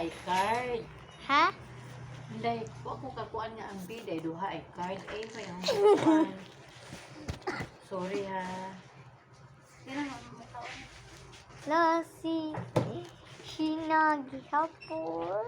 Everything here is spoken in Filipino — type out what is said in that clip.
ay card. Ha? Hindi, ako kakuan nga ang bid ay duha ay card. Ay, may ang kakuan. Sorry ha. Lasi. Sinagihapon.